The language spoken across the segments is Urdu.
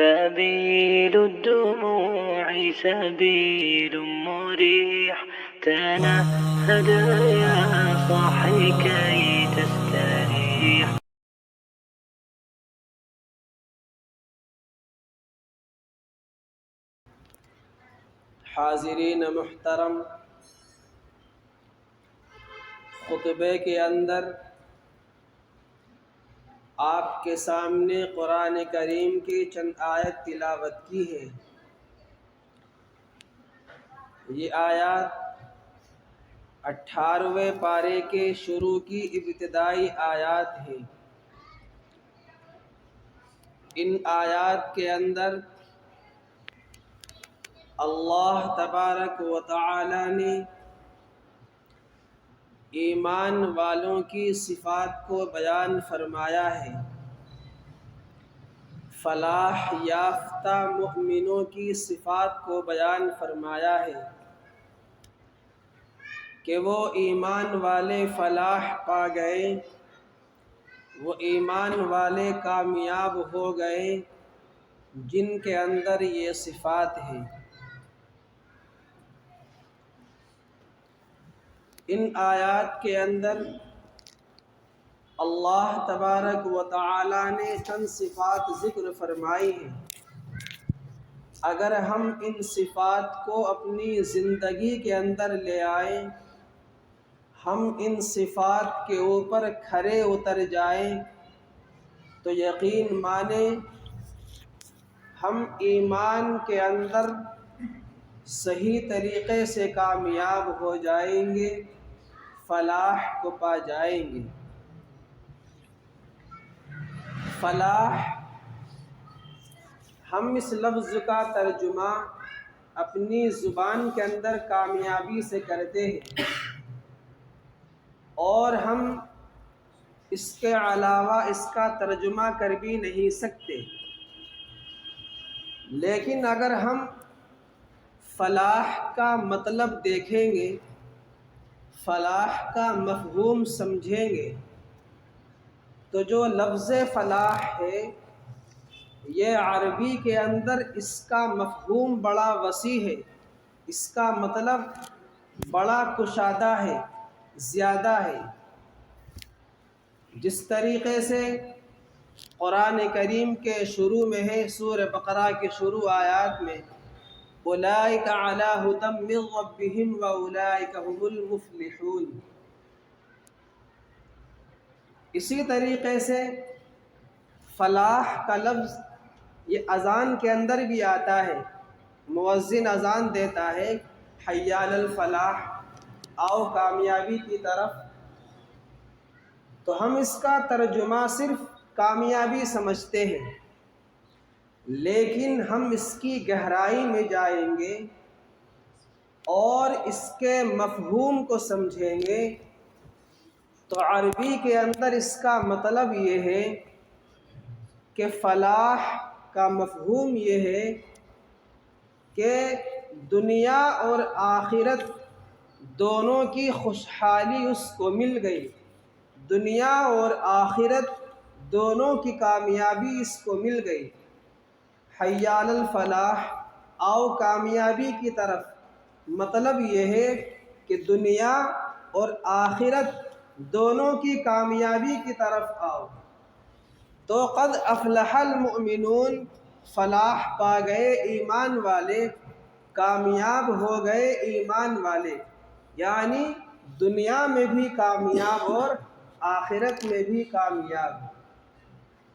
سبيل الدموع سبيل مريح، تنهد يا صاحي كي تستريح. حاضرین محترم، خطبے کے اندر آپ کے سامنے قرآن کریم کی چند آیت تلاوت کی ہے۔ یہ آیات 18ویں پارے کے شروع کی ابتدائی آیات ہیں۔ ان آیات کے اندر اللہ تبارک و تعالی نے ایمان والوں کی صفات کو بیان فرمایا ہے۔ فلاح یافتہ مؤمنوں کی صفات کو بیان فرمایا ہے کہ وہ ایمان والے فلاح پا گئے، وہ ایمان والے کامیاب ہو گئے جن کے اندر یہ صفات ہیں۔ ان آیات کے اندر اللہ تبارک و تعالی نے چند صفات ذکر فرمائی ہیں۔ اگر ہم ان صفات کو اپنی زندگی کے اندر لے آئیں، ہم ان صفات کے اوپر کھرے اتر جائیں تو یقین مانیں ہم ایمان کے اندر صحیح طریقے سے کامیاب ہو جائیں گے، فلاح کو پا جائیں گے۔ فلاح، ہم اس لفظ کا ترجمہ اپنی زبان کے اندر کامیابی سے کرتے ہیں، اور ہم اس کے علاوہ اس کا ترجمہ کر بھی نہیں سکتے۔ لیکن اگر ہم فلاح کا مطلب دیکھیں گے، فلاح کا مفہوم سمجھیں گے، تو جو لفظ فلاح ہے یہ عربی کے اندر اس کا مفہوم بڑا وسیع ہے، اس کا مطلب بڑا کشادہ ہے، زیادہ ہے۔ جس طریقے سے قرآن کریم کے شروع میں ہے، سورہ بقرہ کے شروع آیات میں اولئک علی ھدی من ربہم واولئک ھم المفلحون، اسی طریقے سے فلاح کا لفظ یہ اذان کے اندر بھی آتا ہے۔ مؤذن اذان دیتا ہے، حی علی الفلاح، آؤ کامیابی کی طرف، تو ہم اس کا ترجمہ صرف کامیابی سمجھتے ہیں، لیکن ہم اس کی گہرائی میں جائیں گے اور اس کے مفہوم کو سمجھیں گے تو عربی کے اندر اس کا مطلب یہ ہے کہ فلاح کا مفہوم یہ ہے کہ دنیا اور آخرت دونوں کی خوشحالی اس کو مل گئی، دنیا اور آخرت دونوں کی کامیابی اس کو مل گئی۔ حی علی الفلاح، آؤ کامیابی کی طرف، مطلب یہ ہے کہ دنیا اور آخرت دونوں کی کامیابی کی طرف آؤ۔ تو قد افلح المؤمنون، فلاح پا گئے ایمان والے، کامیاب ہو گئے ایمان والے، یعنی دنیا میں بھی کامیاب اور آخرت میں بھی کامیاب۔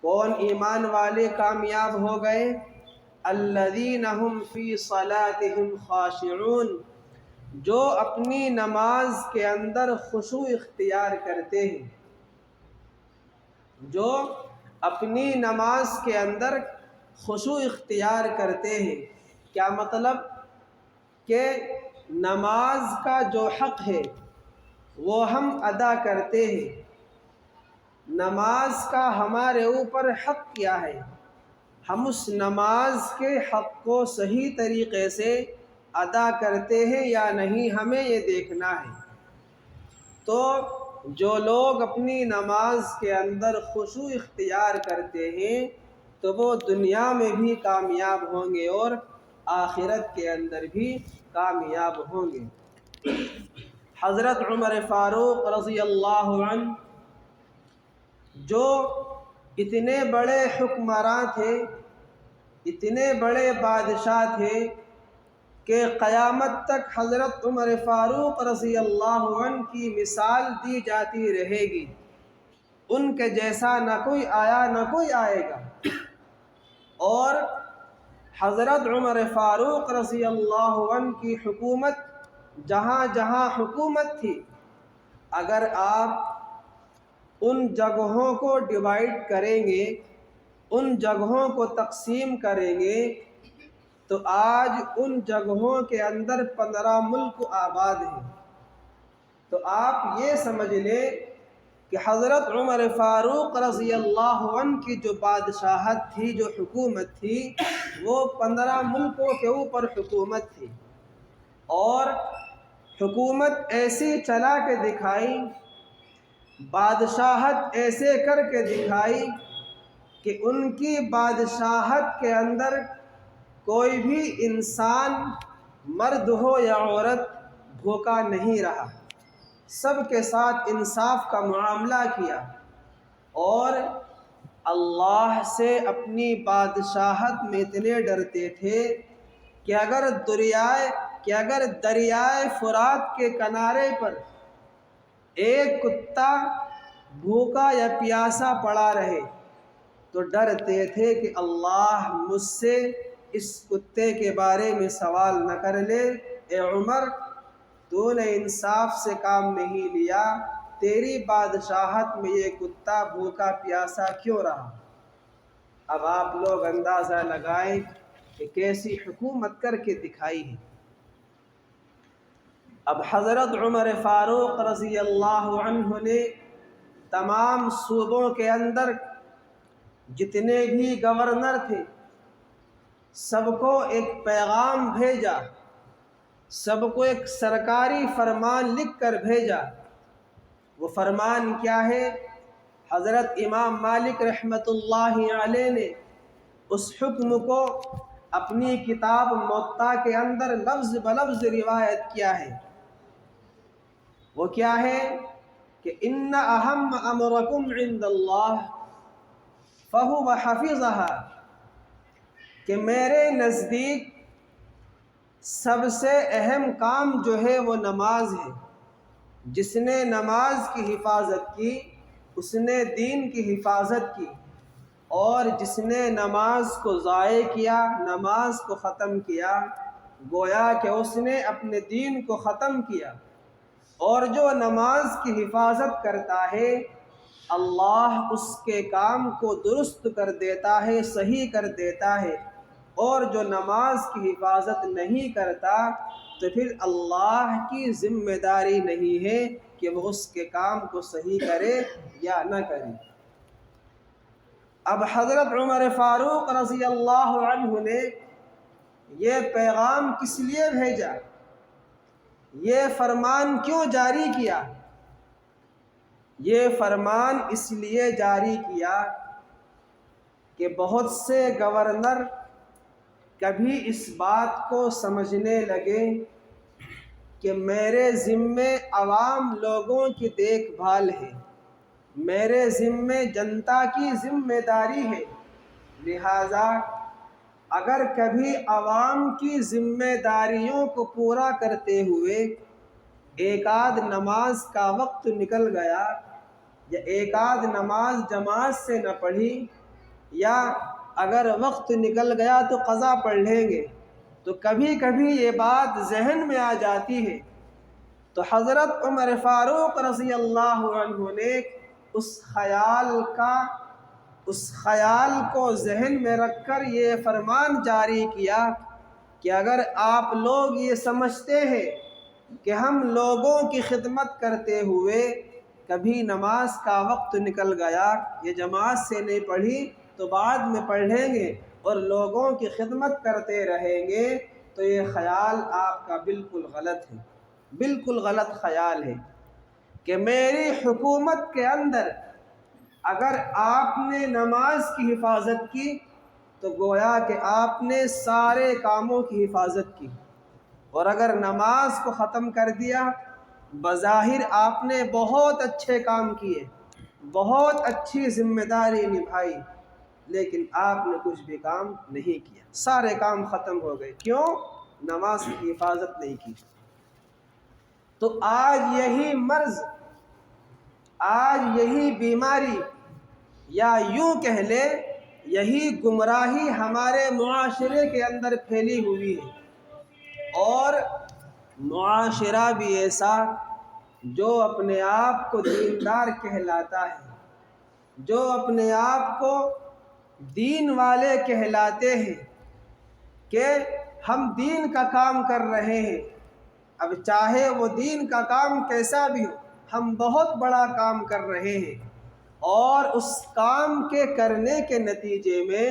کون ایمان والے کامیاب ہو گئے؟ الذین ھم فی صلاتہم خاشعون، جو اپنی نماز کے اندر خشوع اختیار کرتے ہیں، جو اپنی نماز کے اندر خشوع اختیار کرتے ہیں۔ کیا مطلب؟ کہ نماز کا جو حق ہے وہ ہم ادا کرتے ہیں۔ نماز کا ہمارے اوپر حق کیا ہے، ہم اس نماز کے حق کو صحیح طریقے سے ادا کرتے ہیں یا نہیں، ہمیں یہ دیکھنا ہے۔ تو جو لوگ اپنی نماز کے اندر خشوع اختیار کرتے ہیں تو وہ دنیا میں بھی کامیاب ہوں گے اور آخرت کے اندر بھی کامیاب ہوں گے۔ حضرت عمر فاروق رضی اللہ عنہ جو اتنے بڑے حکمراں تھے، اتنے بڑے بادشاہ تھے کہ قیامت تک حضرت عمر فاروق رضی اللہ عنہ کی مثال دی جاتی رہے گی۔ ان کے جیسا نہ کوئی آیا نہ کوئی آئے گا۔ اور حضرت عمر فاروق رضی اللہ عنہ کی حکومت جہاں جہاں حکومت تھی، اگر آپ ان جگہوں کو ڈیوائیڈ کریں گے، ان جگہوں کو تقسیم کریں گے، تو آج ان جگہوں کے اندر 15 ملک آباد ہیں۔ تو آپ یہ سمجھ لیں کہ حضرت عمر فاروق رضی اللہ عنہ کی جو بادشاہت تھی، جو حکومت تھی، وہ 15 ملکوں کے اوپر حکومت تھی، اور حکومت ایسی چلا کے دکھائی، بادشاہت ایسے کر کے دکھائی کہ ان کی بادشاہت کے اندر کوئی بھی انسان، مرد ہو یا عورت، بھوکا نہیں رہا، سب کے ساتھ انصاف کا معاملہ کیا، اور اللہ سے اپنی بادشاہت میں اتنے ڈرتے تھے کہ اگر دریائے فرات کے کنارے پر ایک کتا بھوکا یا پیاسا پڑا رہے تو ڈرتے تھے کہ اللہ مجھ سے اس کتے کے بارے میں سوال نہ کر لے، اے عمر تو نے انصاف سے کام نہیں لیا، تیری بادشاہت میں یہ کتا بھوکا پیاسا کیوں رہا؟ اب آپ لوگ اندازہ لگائیں کہ کیسی حکومت کر کے دکھائی ہے۔ اب حضرت عمر فاروق رضی اللہ عنہ نے تمام صوبوں کے اندر جتنے بھی گورنر تھے، سب کو ایک پیغام بھیجا، سب کو ایک سرکاری فرمان لکھ کر بھیجا۔ وہ فرمان کیا ہے؟ حضرت امام مالک رحمۃ اللہ علیہ نے اس حکم کو اپنی کتاب موطا کے اندر لفظ بلفظ روایت کیا ہے۔ وہ کیا ہے کہ ان اہم امرکم عند اللہ فہو حفظھا، کہ میرے نزدیک سب سے اہم کام جو ہے وہ نماز ہے۔ جس نے نماز کی حفاظت کی اس نے دین کی حفاظت کی، اور جس نے نماز کو ضائع کیا، نماز کو ختم کیا، گویا کہ اس نے اپنے دین کو ختم کیا۔ اور جو نماز کی حفاظت کرتا ہے، اللہ اس کے کام کو درست کر دیتا ہے، صحیح کر دیتا ہے، اور جو نماز کی حفاظت نہیں کرتا تو پھر اللہ کی ذمہ داری نہیں ہے کہ وہ اس کے کام کو صحیح کرے یا نہ کرے۔ اب حضرت عمر فاروق رضی اللہ عنہ نے یہ پیغام کس لیے بھیجا؟ یہ فرمان کیوں جاری کیا؟ یہ فرمان اس لیے جاری کیا کہ بہت سے گورنر کبھی اس بات کو سمجھنے لگے کہ میرے ذمے عوام لوگوں کی دیکھ بھال ہے، میرے ذمے جنتا کی ذمہ داری ہے، لہذا اگر کبھی عوام کی ذمہ داریوں کو پورا کرتے ہوئے ایک آدھ نماز کا وقت نکل گیا، یا ایک آدھ نماز جماعت سے نہ پڑھی، یا اگر وقت نکل گیا تو قضا پڑھ لیں گے، تو کبھی کبھی یہ بات ذہن میں آ جاتی ہے، تو حضرت عمر فاروق رضی اللہ عنہ نے اس خیال کو ذہن میں رکھ کر یہ فرمان جاری کیا کہ اگر آپ لوگ یہ سمجھتے ہیں کہ ہم لوگوں کی خدمت کرتے ہوئے کبھی نماز کا وقت نکل گیا، یہ جماعت سے نہیں پڑھی تو بعد میں پڑھ لیں گے اور لوگوں کی خدمت کرتے رہیں گے، تو یہ خیال آپ کا بالکل غلط ہے، بالکل غلط خیال ہے کہ میری حکومت کے اندر اگر آپ نے نماز کی حفاظت کی تو گویا کہ آپ نے سارے کاموں کی حفاظت کی، اور اگر نماز کو ختم کر دیا بظاہر آپ نے بہت اچھے کام کیے، بہت اچھی ذمہ داری نبھائی، لیکن آپ نے کچھ بھی کام نہیں کیا، سارے کام ختم ہو گئے۔ کیوں؟ نماز کی حفاظت نہیں کی۔ تو آج یہی مرض، آج یہی بیماری، یا یوں کہہ لے یہی گمراہی ہمارے معاشرے کے اندر پھیلی ہوئی ہے، اور معاشرہ بھی ایسا جو اپنے آپ کو دیندار کہلاتا ہے، جو اپنے آپ کو دین والے کہلاتے ہیں کہ ہم دین کا کام کر رہے ہیں، اب چاہے وہ دین کا کام کیسا بھی ہو، ہم بہت بڑا کام کر رہے ہیں، اور اس کام کے کرنے کے نتیجے میں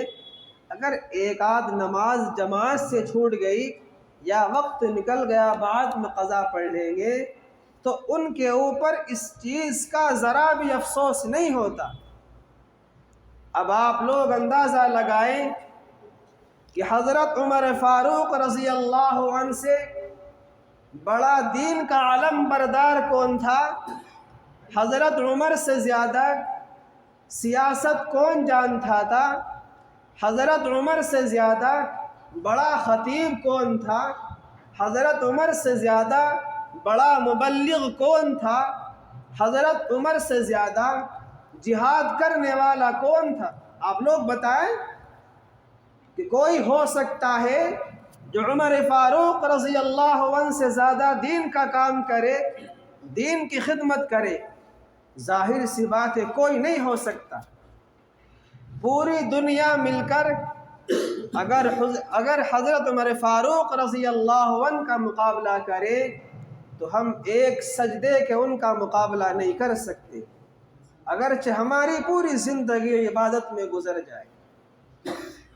اگر ایک آدھ نماز جماعت سے چھوٹ گئی یا وقت نکل گیا بعد میں قضا پڑھ لیں گے، تو ان کے اوپر اس چیز کا ذرا بھی افسوس نہیں ہوتا۔ اب آپ لوگ اندازہ لگائیں کہ حضرت عمر فاروق رضی اللہ عنہ سے بڑا دین کا علم بردار کون تھا؟ حضرت عمر سے زیادہ سیاست کون جانتا تھا؟ حضرت عمر سے زیادہ بڑا خطیب کون تھا؟ حضرت عمر سے زیادہ بڑا مبلغ کون تھا؟ حضرت عمر سے زیادہ جہاد کرنے والا کون تھا؟ آپ لوگ بتائیں کہ کوئی ہو سکتا ہے جو عمر فاروق رضی اللہ عنہ سے زیادہ دین کا کام کرے، دین کی خدمت کرے؟ ظاہر سی بات ہے کوئی نہیں ہو سکتا۔ پوری دنیا مل کر اگر حضرت عمر فاروق رضی اللہ عنہ کا مقابلہ کرے تو ہم ایک سجدے کے ان کا مقابلہ نہیں کر سکتے، اگرچہ ہماری پوری زندگی عبادت میں گزر جائے۔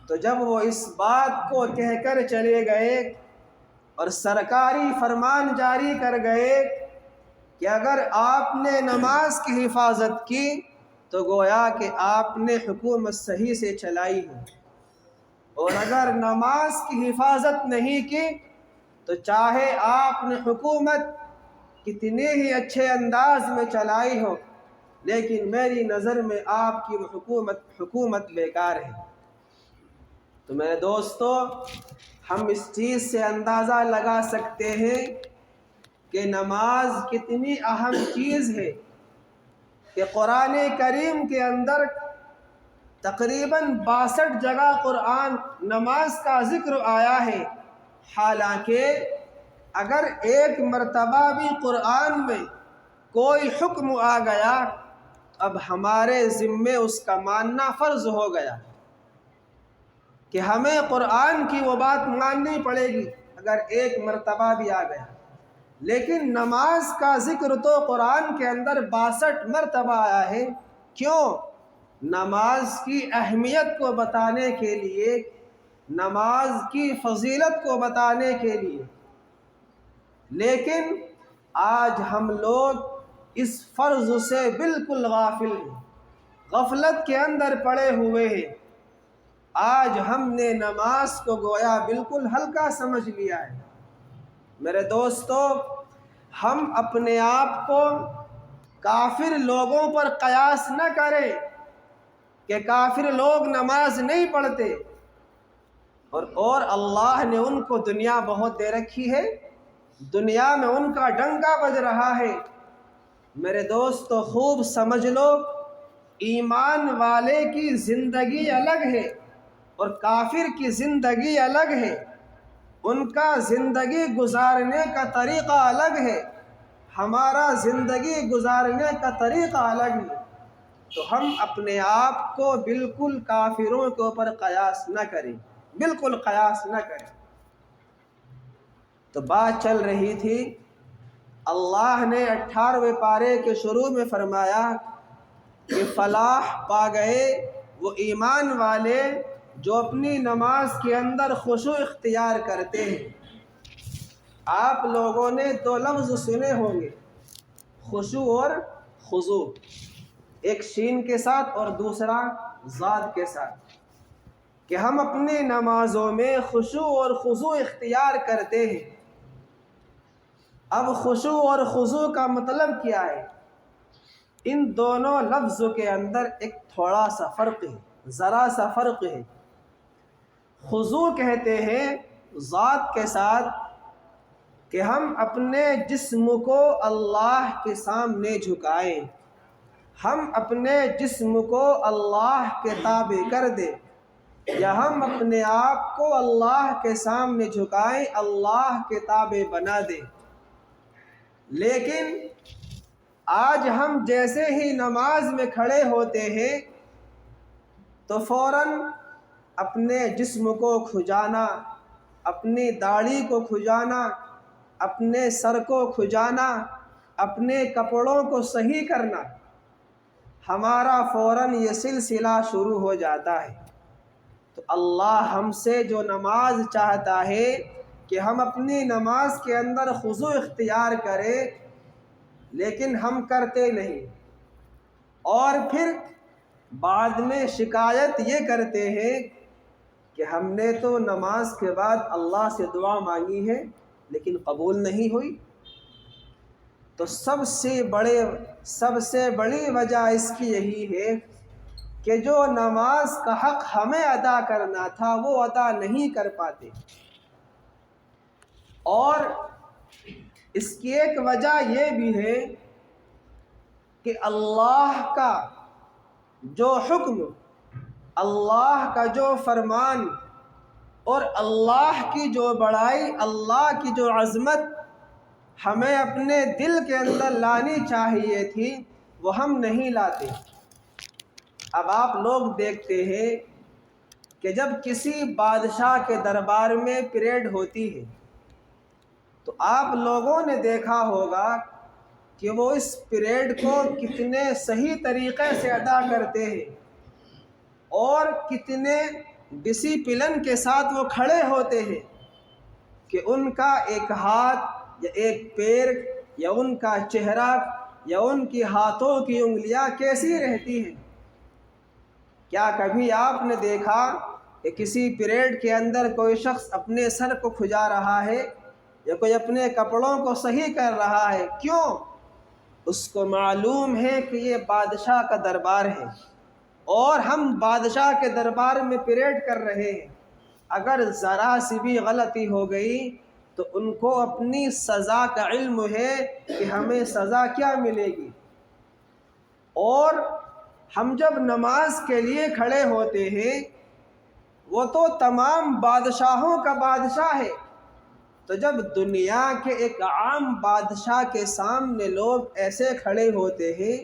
تو جب وہ اس بات کو کہہ کر چلے گئے اور سرکاری فرمان جاری کر گئے کہ اگر آپ نے نماز کی حفاظت کی تو گویا کہ آپ نے حکومت صحیح سے چلائی ہے، اور اگر نماز کی حفاظت نہیں کی تو چاہے آپ نے حکومت کتنے ہی اچھے انداز میں چلائی ہو، لیکن میری نظر میں آپ کی وہ حکومت بیکار ہے۔ تو میرے دوستو، ہم اس چیز سے اندازہ لگا سکتے ہیں کہ نماز کتنی اہم چیز ہے کہ قرآن کریم کے اندر تقریباً 62 جگہ قرآن نماز کا ذکر آیا ہے، حالانکہ اگر ایک مرتبہ بھی قرآن میں کوئی حکم آ گیا اب ہمارے ذمے اس کا ماننا فرض ہو گیا کہ ہمیں قرآن کی وہ بات ماننی پڑے گی اگر ایک مرتبہ بھی آ گیا۔ لیکن نماز کا ذکر تو قرآن کے اندر 62 مرتبہ آیا ہے۔ کیوں؟ نماز کی اہمیت کو بتانے کے لیے، نماز کی فضیلت کو بتانے کے لیے۔ لیکن آج ہم لوگ اس فرض سے بالکل غافل ہیں، غفلت کے اندر پڑے ہوئے ہیں۔ آج ہم نے نماز کو گویا بالکل ہلکا سمجھ لیا ہے۔ میرے دوستو، ہم اپنے آپ کو کافر لوگوں پر قیاس نہ کریں کہ کافر لوگ نماز نہیں پڑھتے اور اللہ نے ان کو دنیا بہت دے رکھی ہے، دنیا میں ان کا ڈنکا بج رہا ہے۔ میرے دوستو خوب سمجھ لو، ایمان والے کی زندگی الگ ہے اور کافر کی زندگی الگ ہے، ان کا زندگی گزارنے کا طریقہ الگ ہے، ہمارا زندگی گزارنے کا طریقہ الگ ہے۔ تو ہم اپنے آپ کو بالکل کافروں کے اوپر قیاس نہ کریں، بالکل قیاس نہ کریں۔ تو بات چل رہی تھی، اللہ نے 18ویں پارے کے شروع میں فرمایا کہ فلاح پا گئے وہ ایمان والے جو اپنی نماز کے اندر خشوع اختیار کرتے ہیں۔ آپ لوگوں نے 2 لفظ سنے ہوں گے، خشوع اور خضوع، ایک شین کے ساتھ اور دوسرا ضاد کے ساتھ۔ کہ ہم اپنے نمازوں میں خشوع اور خضوع اختیار کرتے ہیں۔ اب خشوع اور خضوع کا مطلب کیا ہے؟ ان دونوں لفظوں کے اندر ایک تھوڑا سا فرق ہے، ذرا سا فرق ہے۔ خضوع کہتے ہیں ذات کے ساتھ کہ ہم اپنے جسم کو اللہ کے سامنے جھکائیں، ہم اپنے جسم کو اللہ کے تابع کر دیں، یا ہم اپنے آپ کو اللہ کے سامنے جھکائیں، اللہ کے تابع بنا دیں۔ لیکن آج ہم جیسے ہی نماز میں کھڑے ہوتے ہیں تو فوراً اپنے جسم کو کھجانا، اپنی داڑھی کو کھجانا، اپنے سر کو کھجانا، اپنے کپڑوں کو صحیح کرنا، ہمارا فوراً یہ سلسلہ شروع ہو جاتا ہے۔ تو اللہ ہم سے جو نماز چاہتا ہے کہ ہم اپنی نماز کے اندر خضوع اختیار کریں، لیکن ہم کرتے نہیں، اور پھر بعد میں شکایت یہ کرتے ہیں کہ ہم نے تو نماز کے بعد اللہ سے دعا مانگی ہے لیکن قبول نہیں ہوئی۔ تو سب سے بڑی وجہ اس کی یہی ہے کہ جو نماز کا حق ہمیں ادا کرنا تھا وہ ادا نہیں کر پاتے۔ اور اس کی ایک وجہ یہ بھی ہے کہ اللہ کا جو حکم، اللہ کا جو فرمان اور اللہ کی جو بڑائی، اللہ کی جو عظمت ہمیں اپنے دل کے اندر لانی چاہیے تھی وہ ہم نہیں لاتے۔ اب آپ لوگ دیکھتے ہیں کہ جب کسی بادشاہ کے دربار میں پریڈ ہوتی ہے تو آپ لوگوں نے دیکھا ہوگا کہ وہ اس پریڈ کو کتنے صحیح طریقے سے ادا کرتے ہیں اور کتنے ڈسپلن کے ساتھ وہ کھڑے ہوتے ہیں کہ ان کا ایک ہاتھ یا ایک پیر یا ان کا چہرہ یا ان کی ہاتھوں کی انگلیاں کیسی رہتی ہیں۔ کیا کبھی آپ نے دیکھا کہ کسی پریڈ کے اندر کوئی شخص اپنے سر کو کھجا رہا ہے یا کوئی اپنے کپڑوں کو صحیح کر رہا ہے؟ کیوں؟ اس کو معلوم ہے کہ یہ بادشاہ کا دربار ہے اور ہم بادشاہ کے دربار میں پریڈ کر رہے ہیں، اگر ذرا سی بھی غلطی ہو گئی تو ان کو اپنی سزا کا علم ہے کہ ہمیں سزا کیا ملے گی۔ اور ہم جب نماز کے لیے کھڑے ہوتے ہیں وہ تو تمام بادشاہوں کا بادشاہ ہے، تو جب دنیا کے ایک عام بادشاہ کے سامنے لوگ ایسے کھڑے ہوتے ہیں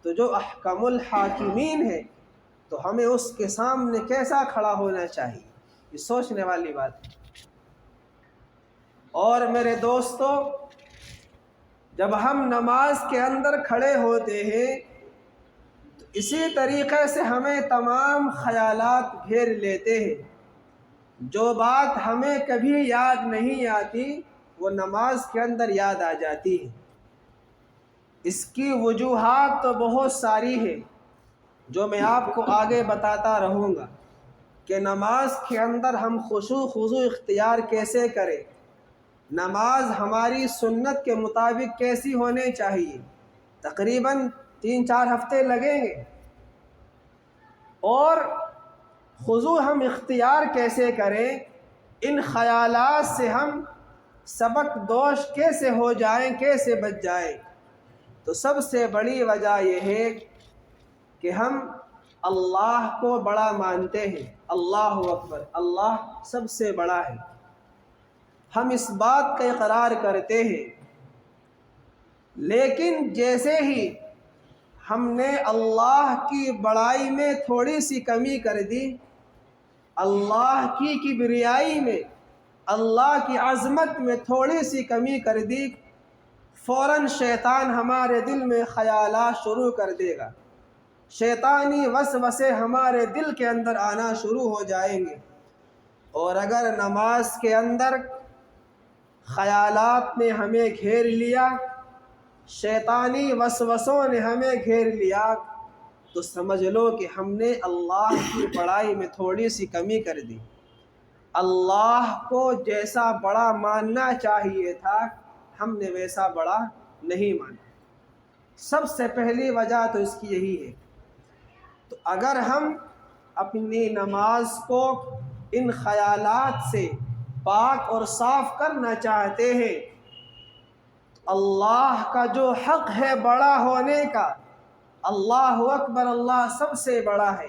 تو جو احکم الحاکمین ہے تو ہمیں اس کے سامنے کیسا کھڑا ہونا چاہیے؟ یہ سوچنے والی بات ہے۔ اور میرے دوستو، جب ہم نماز کے اندر کھڑے ہوتے ہیں تو اسی طریقے سے ہمیں تمام خیالات گھیر لیتے ہیں۔ جو بات ہمیں کبھی یاد نہیں آتی وہ نماز کے اندر یاد آ جاتی ہے۔ اس کی وجوہات تو بہت ساری ہیں جو میں آپ کو آگے بتاتا رہوں گا کہ نماز کے اندر ہم خشوع خضوع اختیار کیسے کریں، نماز ہماری سنت کے مطابق کیسی ہونی چاہیے۔ تقریباً 3-4 ہفتے لگیں گے۔ اور خضوع ہم اختیار کیسے کریں، ان خیالات سے ہم سبق دوش کیسے ہو جائیں، کیسے بچ جائیں؟ تو سب سے بڑی وجہ یہ ہے کہ ہم اللہ کو بڑا مانتے ہیں۔ اللہ اکبر، اللہ سب سے بڑا ہے، ہم اس بات کا اقرار کرتے ہیں۔ لیکن جیسے ہی ہم نے اللہ کی بڑائی میں تھوڑی سی کمی کر دی، اللہ کی کبریائی میں، اللہ کی عظمت میں تھوڑی سی کمی کر دی، فوراً شیطان ہمارے دل میں خیالات شروع کر دے گا، شیطانی وسوسے ہمارے دل کے اندر آنا شروع ہو جائیں گے۔ اور اگر نماز کے اندر خیالات نے ہمیں گھیر لیا، شیطانی وسوسوں نے ہمیں گھیر لیا، تو سمجھ لو کہ ہم نے اللہ کی بڑائی میں تھوڑی سی کمی کر دی۔ اللہ کو جیسا بڑا ماننا چاہیے تھا ہم نے ویسا بڑا نہیں مانا۔ سب سے پہلی وجہ تو اس کی یہی ہے۔ تو اگر ہم اپنی نماز کو ان خیالات سے پاک اور صاف کرنا چاہتے ہیں تو اللہ کا جو حق ہے بڑا ہونے کا، اللہ اکبر، اللہ سب سے بڑا ہے،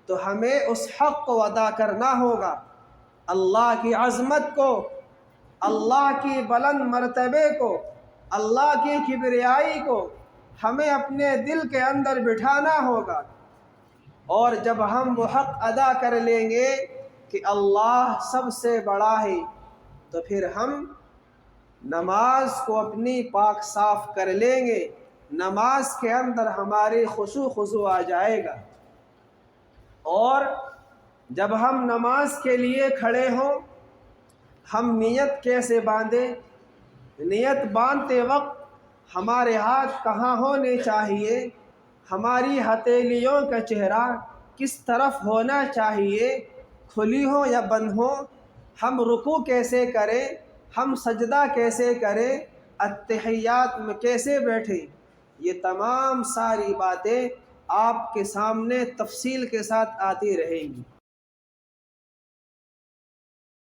تو ہمیں اس حق کو ادا کرنا ہوگا۔ اللہ کی عظمت کو، اللہ کی بلند مرتبے کو، اللہ کی کبریائی کو ہمیں اپنے دل کے اندر بٹھانا ہوگا۔ اور جب ہم وہ حق ادا کر لیں گے کہ اللہ سب سے بڑا ہے، تو پھر ہم نماز کو اپنی پاک صاف کر لیں گے، نماز کے اندر ہماری خشوع خضوع آ جائے گا۔ اور جب ہم نماز کے لیے کھڑے ہوں، ہم نیت کیسے باندھیں؟ نیت باندھتے وقت ہمارے ہاتھ کہاں ہونے چاہیے، ہماری ہتھیلیوں کا چہرہ کس طرف ہونا چاہیے، کھلی ہو یا بند ہو، ہم رکوع کیسے کریں، ہم سجدہ کیسے کریں، اتحیات میں کیسے بیٹھیں، یہ تمام ساری باتیں آپ کے سامنے تفصیل کے ساتھ آتی رہیں گی۔